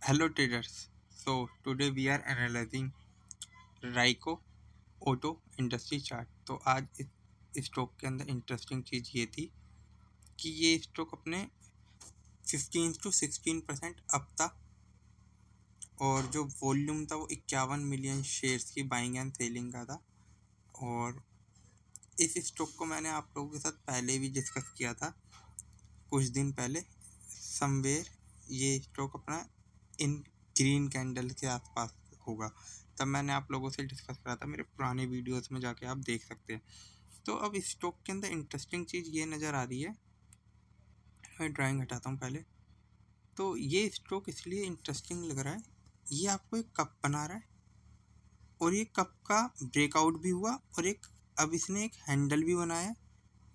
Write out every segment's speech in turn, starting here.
Hello traders. So today we are analyzing Rico auto industry chart. तो आज इस stock के अंदर इंटरेस्टिंग चीज़ ये थी कि ये स्टॉक अपने 15 to 16% अप था और जो वॉल्यूम था वो 51 मिलियन शेयर्स की बाइंग एंड सेलिंग का था। और इस स्टॉक को मैंने आप लोगों के साथ पहले भी डिस्कस किया था कुछ दिन पहले समवेयर। ये स्टॉक अपना इन ग्रीन कैंडल के आसपास होगा, तब मैंने आप लोगों से डिस्कस करा था। मेरे पुराने वीडियोस में जाके आप देख सकते हैं। तो अब इस स्टॉक के अंदर इंटरेस्टिंग चीज़ ये नज़र आ रही है। मैं ड्राइंग हटाता हूँ पहले। तो ये स्टॉक इसलिए इंटरेस्टिंग लग रहा है, ये आपको एक कप बना रहा है और ये कप का ब्रेकआउट भी हुआ और एक अब इसने एक हैंडल भी बनाया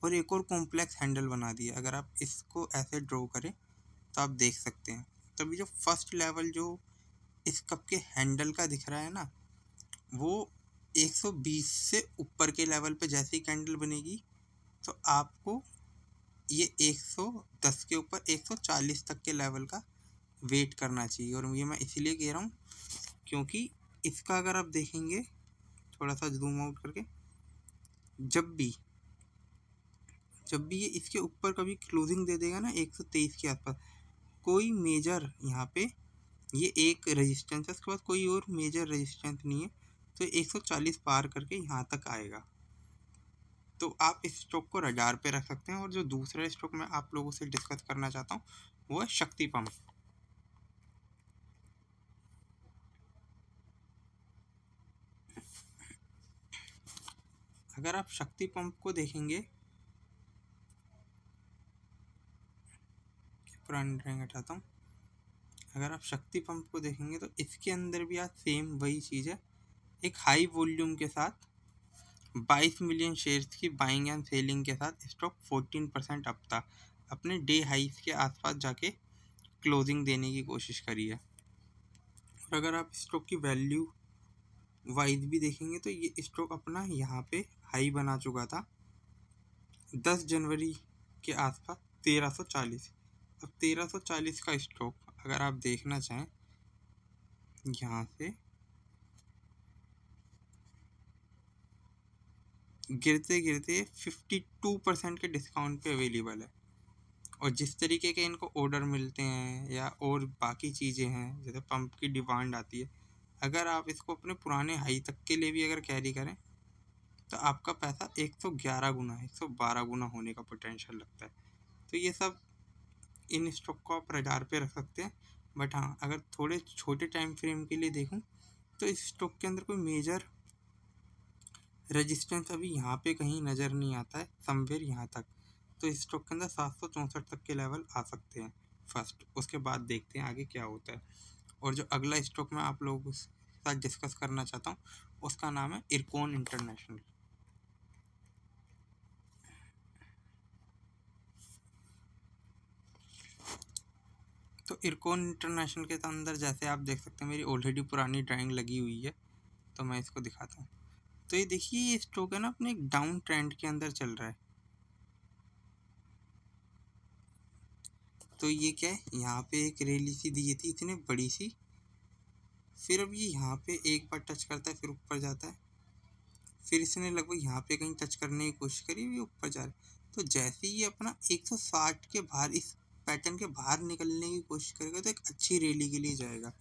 और एक और कॉम्प्लेक्स हैंडल बना दिया। अगर आप इसको ऐसे ड्रॉ करें तो आप देख सकते हैं। तभी जो फर्स्ट लेवल जो इस कप के हैंडल का दिख रहा है ना, वो 120 से ऊपर के लेवल पे जैसे ही कैंडल बनेगी तो आपको ये 110 के ऊपर 140 तक के लेवल का वेट करना चाहिए। और ये मैं इसीलिए कह रहा हूँ क्योंकि इसका अगर आप देखेंगे थोड़ा सा जूम आउट करके, जब भी ये इसके ऊपर कभी क्लोजिंग दे देगा ना 123 के आसपास, कोई मेजर यहाँ पे ये एक रेजिस्टेंस है, उसके बाद कोई और मेजर रेजिस्टेंस नहीं है, तो 140 पार करके यहाँ तक आएगा। तो आप इस स्टॉक को रडार पे रख सकते हैं। और जो दूसरा स्टॉक मैं आप लोगों से डिस्कस करना चाहता हूँ वो है शक्ति पंप। अगर आप शक्ति पंप को देखेंगे, पुरानी ड्राइंग हटाता हूँ। अगर आप शक्ति पंप को देखेंगे तो इसके अंदर भी आज सेम वही चीज़ है। एक हाई वॉल्यूम के साथ 22 मिलियन शेयर्स की बाइंग एंड सेलिंग के साथ स्टॉक 14% अप था। अपने डे हाइस के आसपास जाके क्लोजिंग देने की कोशिश करी है। और अगर आप स्टॉक की वैल्यू वाइज भी देखेंगे तो ये स्टॉक अपना यहाँ पे हाई बना चुका था 10 जनवरी के आसपास 1340। अब 1340 का स्टॉक अगर आप देखना चाहें यहाँ से गिरते गिरते 52% के डिस्काउंट पे अवेलेबल है। और जिस तरीके के इनको ऑर्डर मिलते हैं या और बाकी चीज़ें हैं, जैसे पंप की डिमांड आती है, अगर आप इसको अपने पुराने हाई तक के लिए भी अगर कैरी करें तो आपका पैसा 111 गुना 112 गुना होने का पोटेंशियल लगता है। तो ये सब इन स्टॉक को आप रडार पे रख सकते हैं। बट हाँ, अगर थोड़े छोटे टाइम फ्रेम के लिए देखूं तो इस स्टॉक के अंदर कोई मेजर रेजिस्टेंस अभी यहाँ पे कहीं नज़र नहीं आता है, समवेयर यहाँ तक। तो इस स्टॉक के अंदर 764 तक के लेवल आ सकते हैं फर्स्ट, उसके बाद देखते हैं आगे क्या होता है। और जो अगला स्टॉक मैं आप लोगों के साथ डिस्कस करना चाहता हूँ उसका नाम है इरकॉन इंटरनेशनल। तो इरकॉन इंटरनेशनल के अंदर जैसे आप देख सकते हैं मेरी ऑलरेडी पुरानी ड्राइंग लगी हुई है, तो मैं इसको दिखाता हूँ। तो ये देखिए ये स्टॉक है ना अपने एक डाउन ट्रेंड के अंदर चल रहा है। तो ये क्या है, यहाँ पे एक रैली सी दी थी इतनी बड़ी सी, फिर अब ये यहाँ पे एक बार टच करता है फिर ऊपर जाता है, फिर इसने लगभग यहाँ पे कहीं टच करने की कोशिश करी, ये ऊपर जा रहा है। तो जैसे ही ये अपना 160 के बाहर इस पैटर्न के बाहर निकलने की कोशिश करेगा तो एक अच्छी रैली के लिए जाएगा।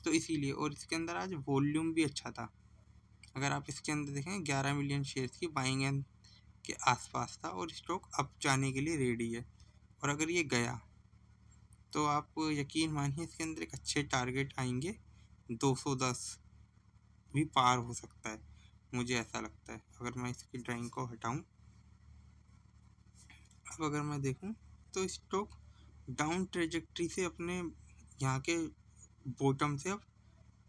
तो इसीलिए, और इसके अंदर आज वॉल्यूम भी अच्छा था। अगर आप इसके अंदर देखें 11 मिलियन शेयर्स की बाइंग एंड के आसपास था और स्टॉक अप जाने के लिए रेडी है। और अगर ये गया तो आप यकीन मानिए इसके अंदर एक अच्छे टारगेट आएंगे, 210 भी पार हो सकता है, मुझे ऐसा लगता है। अगर मैं इसकी ड्राइंग को हटाऊं, अब अगर मैं देखूं तो स्टॉक डाउन ट्रेजेक्ट्री से अपने यहाँ के बॉटम से अब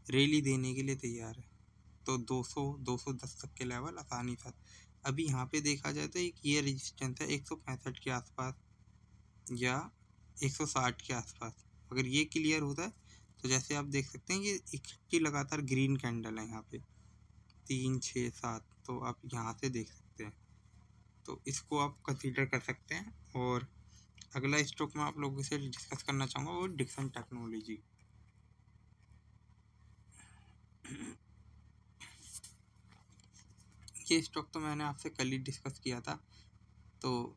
रैली देने के लिए तैयार है। तो 200 210 तक के लेवल आसानी से अभी यहाँ पे देखा जाए तो एक ये रेजिस्टेंस है 165 के आसपास या 160 के आसपास। अगर ये क्लियर होता है तो जैसे आप देख सकते हैं ये इकट्ठी लगातार ग्रीन कैंडल है यहाँ पे 3 6 7, तो आप यहाँ से देख सकते हैं। तो इसको आप कंसीडर कर सकते हैं। और अगला स्टॉक मैं आप लोगों से डिस्कस करना चाहूँगा वो डिक्सन टेक्नोलॉजी। ये स्टॉक तो मैंने आपसे कल ही डिस्कस किया था, तो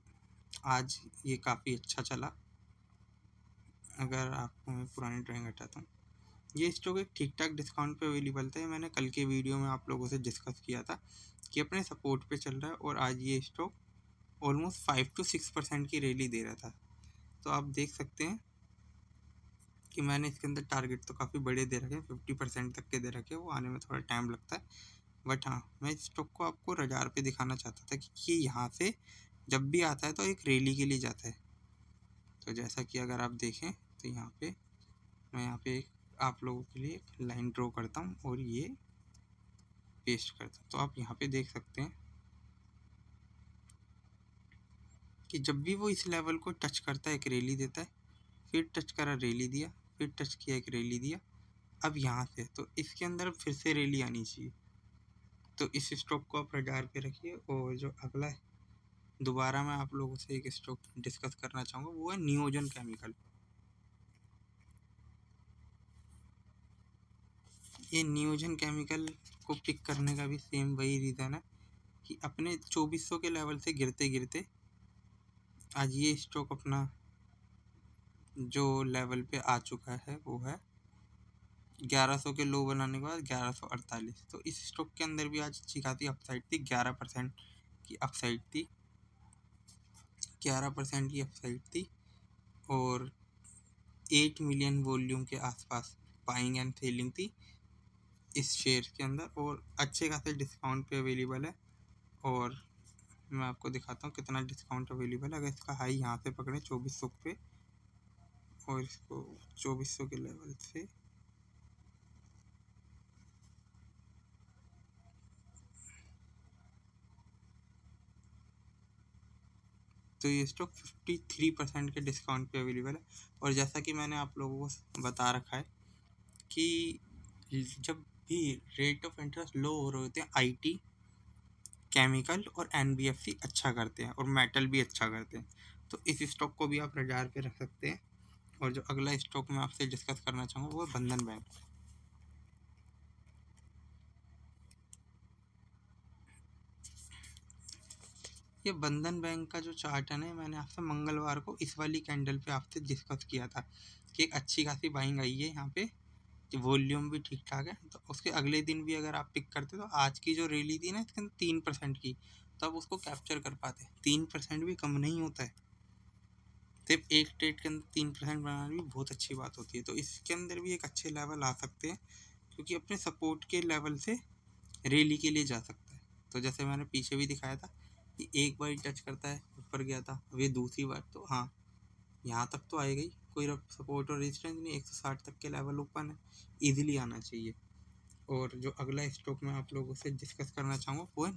आज ये काफ़ी अच्छा चला। अगर आपको मैं पुरानी ड्राइंग हटाता हूँ, ये स्टॉक एक ठीक ठाक डिस्काउंट पे अवेलेबल था। मैंने कल के वीडियो में आप लोगों से डिस्कस किया था कि अपने सपोर्ट पे चल रहा है, और आज ये स्टॉक ऑलमोस्ट 5 to 6% की रैली दे रहा था। तो आप देख सकते हैं कि मैंने इसके अंदर टारगेट तो काफ़ी बड़े दे रखे हैं, 50% तक के दे रखे हैं। वो आने में थोड़ा टाइम लगता है, बट हाँ, मैं इस स्टॉक को आपको रडार पे दिखाना चाहता था कि ये यहाँ से जब भी आता है तो एक रैली के लिए जाता है। तो जैसा कि अगर आप देखें तो यहाँ पे मैं यहाँ पे आप लोगों के लिए एक लाइन ड्रॉ करता हूँ और ये पेस्ट करता हूँ। तो आप यहाँ पे देख सकते हैं कि जब भी वो इस लेवल को टच करता है एक रैली देता है, फिर टच करा रैली दिया, फिर टच किया एक रैली दिया। अब यहाँ से तो इसके अंदर फिर से रैली आनी चाहिए। तो इस स्टॉक को आप रडार पे रखिए। और जो अगला है, दोबारा मैं आप लोगों से एक स्टॉक डिस्कस करना चाहूँगा, वो है नियोजन केमिकल। ये नियोजन केमिकल को पिक करने का भी सेम वही रीज़न है कि अपने 2400 के लेवल से गिरते गिरते आज ये स्टॉक अपना जो लेवल पे आ चुका है वो है 1100 के लो बनाने के बाद 1148। तो इस स्टॉक के अंदर भी आज अच्छी खासी अपसाइड थी, 11% की अपसाइड थी, 11% की अपसाइड थी। और 8 मिलियन वॉल्यूम के आसपास बाइंग एंड सेलिंग थी इस शेयर के अंदर, और अच्छे खासे डिस्काउंट पे अवेलेबल है। और मैं आपको दिखाता हूँ कितना डिस्काउंट अवेलेबल है। अगर इसका हाई यहाँ से पकड़े 2400 पे, और इसको 2400 के लेवल से तो ये स्टॉक 53% के डिस्काउंट पे अवेलेबल है। और जैसा कि मैंने आप लोगों को बता रखा है कि जब भी रेट ऑफ इंटरेस्ट लो हो रहे होते हैं, आईटी, केमिकल और एनबीएफसी अच्छा करते हैं, और मेटल भी अच्छा करते हैं। तो इस स्टॉक को भी आप रडार पे रख सकते हैं। और जो अगला स्टॉक मैं आपसे डिस्कस करना चाहूँगा वो है बंधन बैंक। ये बंधन बैंक का जो चार्ट है ना, मैंने आपसे मंगलवार को इस वाली कैंडल पे आपसे डिस्कस किया था कि एक अच्छी खासी बाइंग आई है यहाँ पे, वॉल्यूम भी ठीक ठाक है। तो उसके अगले दिन भी अगर आप पिक करते तो आज की जो रैली थी ना इसके अंदर 3% की, तो आप उसको कैप्चर कर पाते। 3% भी कम नहीं होता है, सिर्फ एक ट्रेड के अंदर 3% बनाना भी बहुत अच्छी बात होती है। तो इसके अंदर भी एक अच्छे लेवल आ सकते हैं, क्योंकि अपने सपोर्ट के लेवल से रैली के लिए जा सकता है। तो जैसे मैंने पीछे भी दिखाया था कि एक बार टच करता है ऊपर गया था, अब ये दूसरी बार, तो हाँ यहाँ तक तो आएगा ही। कोई सपोर्ट और रेजिस्टेंस नहीं, 160 तक के लेवल ओपन है, ईजिली आना चाहिए। और जो अगला स्टॉक मैं आप लोगों से डिस्कस करना चाहूँगा वो है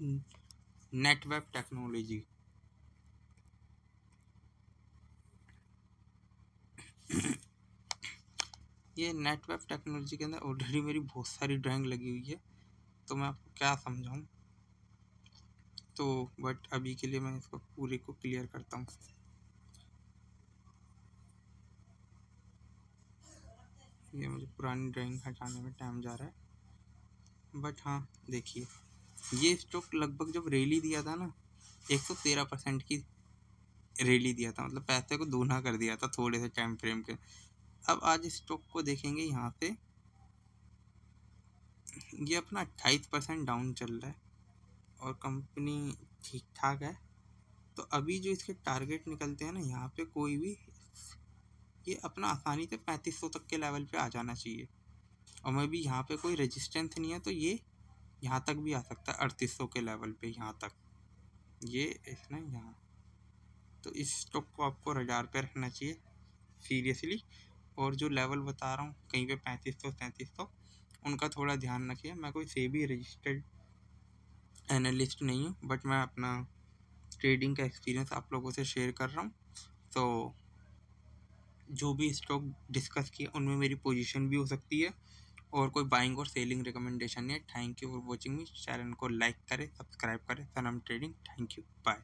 नेटवेब टेक्नोलॉजी। ये नेटवेब टेक्नोलॉजी के अंदर ऑलरेडी मेरी बहुत सारी ड्राइंग लगी हुई है, तो मैं आपको क्या समझाऊँ। तो बट अभी के लिए मैं इसको पूरे को क्लियर करता हूँ। ये मुझे पुरानी ड्राइंग हटाने में टाइम जा रहा है, बट हाँ देखिए, ये स्टॉक लगभग जब रैली दिया था ना, 113% की रैली दिया था, मतलब पैसे को दूना कर दिया था थोड़े से टाइम फ्रेम के। अब आज स्टॉक को देखेंगे यहाँ पे, ये अपना 28% डाउन चल रहा है, और कंपनी ठीक ठाक है। तो अभी जो इसके टारगेट निकलते हैं ना यहाँ पे, कोई भी ये अपना आसानी से 3500 तक के लेवल पे आ जाना चाहिए। और मैं भी यहाँ पे कोई रेजिस्टेंस नहीं है, तो ये यहाँ तक भी आ सकता है 3800 के लेवल पे, यहाँ तक ये इसने यहाँ। तो इस स्टॉक को आपको रडार पे रखना चाहिए सीरियसली। और जो लेवल बता रहा हूँ कहीं पे 3500 3700, उनका थोड़ा ध्यान रखिए। मैं कोई सेबी रजिस्टर्ड एनालिस्ट नहीं हूँ, बट मैं अपना ट्रेडिंग का एक्सपीरियंस आप लोगों से शेयर कर रहा हूँ। तो जो भी स्टॉक डिस्कस किया उनमें मेरी पोजीशन भी हो सकती है, और कोई बाइंग और सेलिंग रिकमेंडेशन नहीं है। Thank you for watching me. Channel को लाइक करें, सब्सक्राइब करें। Sanam trading. Thank you, bye.